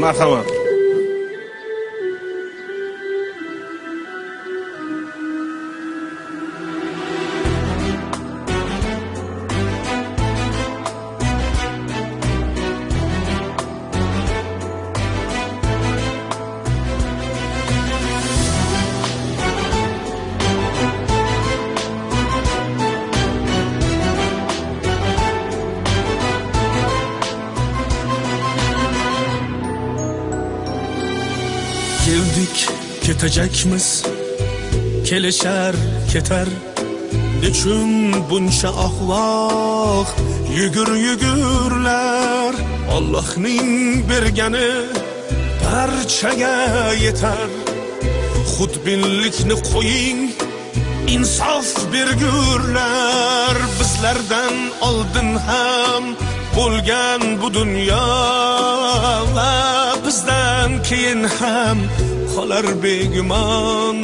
Marhamat. Geldik, ketecekmiz, kelişer, keter. Nechun buncha ahvoq yugurlar. Allohning bergani barchaga yetar. Xudbinlikni qo'ying, insof bergurlar. Bizlardan oldin ham bo'lgan bu dunyo va bizdan keyin ham qolar begumon.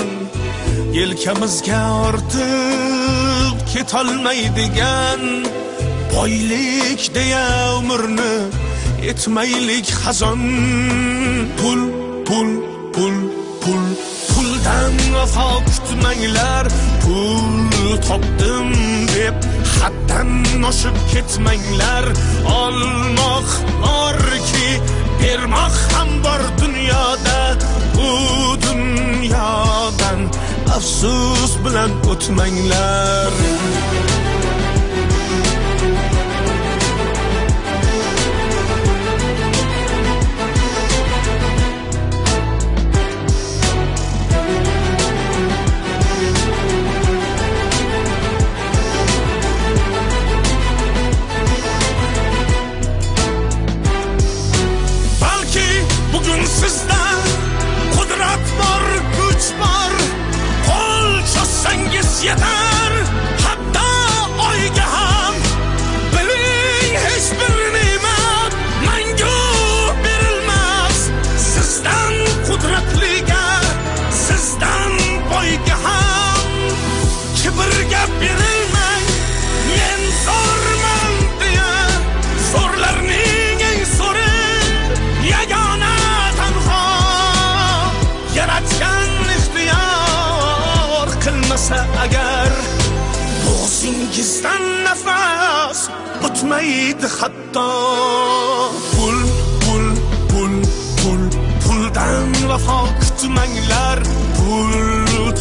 Yelkamizga ortib ketolmaydigan boylik deya umrni etmaylik xazon. Pul, pul, pul, pul, puldan vafo kutmanglar. Pul topdim deb haddan oshib ketmanglar. Olmoq borki, bermoq ham bor dunyoda. Bu dunyodan afsus bilan o'tmanglar. Balki bugün sizda qudrat bor, kuch bor. Qo'l cho'zsangiz yetar, hatto oyga ham. Biling, hech bir ne'mat mangu berilmas. Sizdan qudratliga, sizdan boyga ham. Kibrga berilmang, men zo'rman deya. Zo'rlarning eng zo'ri yagona tanho. Yaratgan ixtiyor qilmasa agar, bo'g'zingizdan nafas o'tmaydi hatto. Pul, pul, pul, pul, puldan vafo kutmanglar. Pul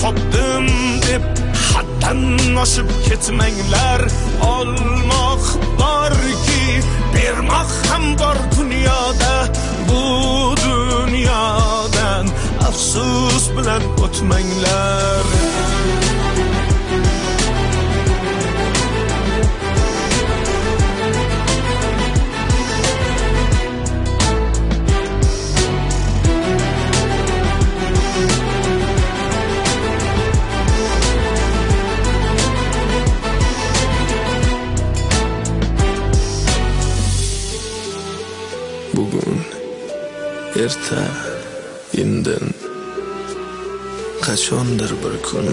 topdim deb haddan oshib ketmanglar. Olmoq borki, bermoq ham bor dunyoda. Bu dunyodan afsus bilan o'tmanglar. Bugun, erta, indin, qachondir bir kun